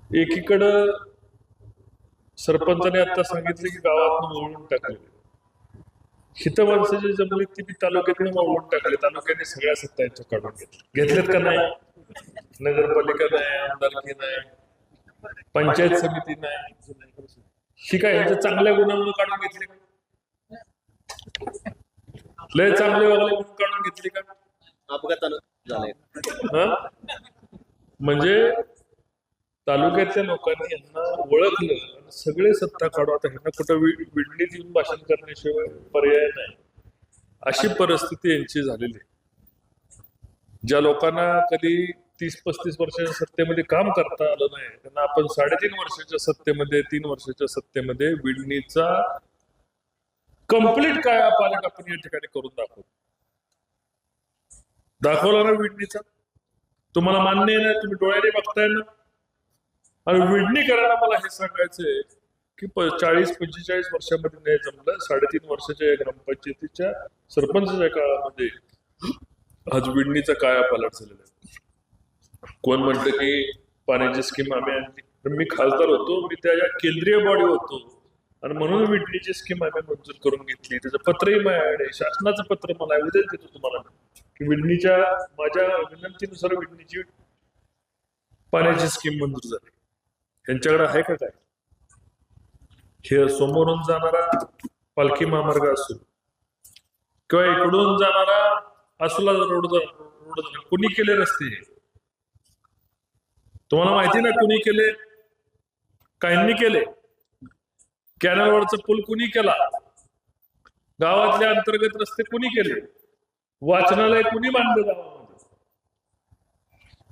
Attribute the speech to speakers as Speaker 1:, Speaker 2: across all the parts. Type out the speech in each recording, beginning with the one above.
Speaker 1: एकीकडं सरपंचाने आता सांगितले की गावातून वळून टाकले, हित माणसं जी जमली ती तालुक्यातून वळवून टाकले. तालुक्याने सगळ्या सत्ता यांच्या काढून घेतल्यात का नाही? नगरपालिका नाही, आमदारकी नाही, पंचायत समिती नाही, ही काय यांच्या चांगल्या गुणांना काढून घेतली का? लय चांगले वागले म्हणून काढून घेतली का?
Speaker 2: अपघातानं झालंय.
Speaker 1: म्हणजे तालुक्यातल्या लोकांनी यांना ओळखलं आणि सगळे सत्ता काढू. आता ह्यांना कुठं विडणीत येऊन भाषण करण्याशिवाय पर्याय नाही, अशी परिस्थिती यांची झालेली आहे. ज्या लोकांना कधी 30-35 वर्षाच्या सत्तेमध्ये काम करता आलं नाही, त्यांना आपण 3.5 वर्षाच्या सत्तेमध्ये, 3 वर्षाच्या सत्तेमध्ये विडणीचा कंप्लीट कायापालट आपण या ठिकाणी करून दाखवला ना विडणीचा. तुम्हाला मान्य आहे ना? तुम्ही डोळ्याने बघताय ना? आणि विडणी करायला मला हे सांगायचंय की 40-45 वर्षामध्ये नाही जमलं, 3.5 वर्षाच्या ग्रामपंचायतीच्या सरपंचाच्या काळामध्ये आज विडणीचा कायापालट झालेला आहे. कोण म्हणतं की पाण्याची स्कीम आम्ही आणली, पण मी खासदार होतो, मी त्या केंद्रीय बॉडी होतो आणि म्हणून विडणीची स्कीम आम्ही मंजूर करून घेतली. त्याचं पत्रही माझ्याकडे, शासनाचं पत्र मला उद्याच देतो तुम्हाला की विडणीच्या माझ्या विनंतीनुसार विडणीची पाण्याची स्कीम मंजूर झाली. यांच्याकडे आहे का काय? हे समोरून जाणारा पालखी महामार्ग असो किंवा इकडून जाणारा असला रोड कुणी केले रस्ते? तुम्हाला माहिती ना कुणी केले? काहींनी केले. कॅनलवरचा पूल कुणी केला? गावातले अंतर्गत रस्ते कुणी केले? वाचनालय कुणी बांधलं गावामध्ये?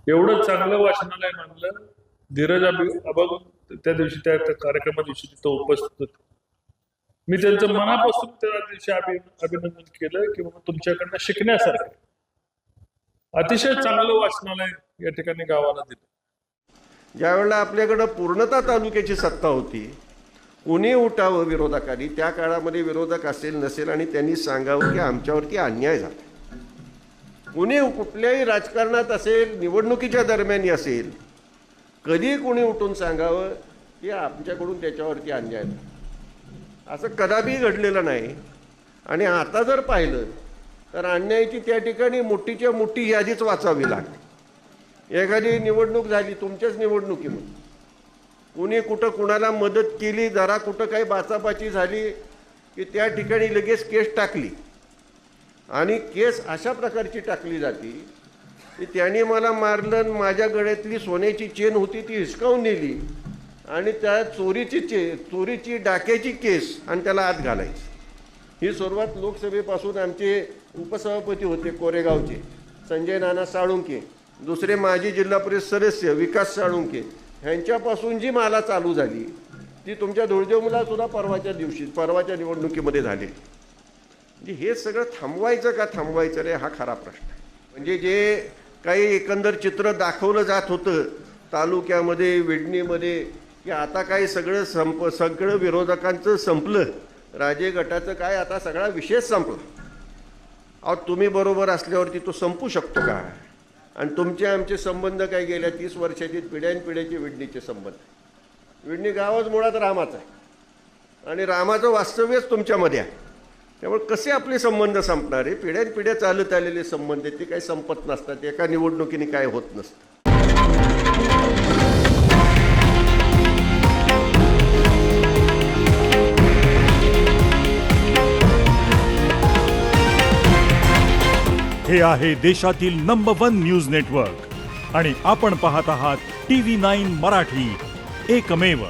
Speaker 1: एवढं चांगलं वाचनालय बांधलं. धीरज अभंग त्या दिवशी त्या कार्यक्रमा दिवशी तिथं उपस्थित होते. मी त्यांचं मनापासून त्या दिवशी अभिनंदन केलं की बाबा तुमच्याकडनं शिकण्यासारखं अतिशय चांगलं वाचनालय या ठिकाणी गावाला दिलं.
Speaker 3: ज्यावेळेला आपल्याकडं पूर्णतः तालुक्याची सत्ता होती, कोणी उठावं विरोधकांनी, त्या काळामध्ये विरोधक असेल नसेल आणि त्यांनी सांगावं की आमच्यावरती अन्याय झाला. कोणी कुठल्याही राजकारणात असेल, निवडणुकीच्या दरम्यान असेल, कधी कोणी उठून सांगावं की आमच्याकडून त्याच्यावरती अन्याय झाला. असं कदापि घडलेलं नाही. आणि आता जर पाहिलं तर अन्यायाची त्या ठिकाणी मोठीच्या मोठी यादीच वाचावी लागते. एखादी निवडणूक झाली, तुमच्याच निवडणुकीमध्ये कुणी कुठं कुणाला मदत केली, जरा कुठं काही बाचाबाची झाली की त्या ठिकाणी लगेच केस टाकली. आणि केस अशा प्रकारची टाकली जाते की त्याने मला मारलं, माझ्या गळ्यातली सोन्याची चेन होती ती हिसकावून नेली आणि त्या चोरीची डाक्याची केस आणि त्याला आत घालायची. ही सुरुवात लोकसभेपासून आमचे उपसभापती होते कोरेगावचे संजय नाना साळुंके, दुसरे माजी जिल्हा परिषद सदस्य विकास साळुंके, ह्यांच्यापासून जी मला चालू झाली ती तुमच्या धुळदेवला सुद्धा परवाच्या निवडणुकीमध्ये झाली. म्हणजे हे सगळं थांबवायचं का थांबवायचं रे, हा खरा प्रश्न आहे. म्हणजे जे काही एकंदर चित्र दाखवलं जात होतं तालुक्यामध्ये, विडणीमध्ये, की आता काय सगळं विरोधकांचं संपलं, राजे गटाचं काय आता सगळा विषय संपला. अहो तुम्ही बरोबर असल्यावरती तो संपू शकतो का? आणि तुमचे आमचे संबंध काय गेल्या 30 वर्षाचे पिढ्यानपिढ्याचे विडणीचे संबंध. विडणी गावच मुळात रामाचं आहे आणि रामाचं वास्तव्यच तुमच्यामध्ये आहे. त्यामुळे कसे आपले संबंध संपणार आहे? पिढ्यानपिढ्या चालत आलेले संबंध ते काही संपत नसतात, एका निवडणुकीने काय होत नसतं.
Speaker 4: हे आहे देशातील नंबर 1 न्यूज नेटवर्क आणि आपण पाहत आहात TV9 मराठी, एकमेव.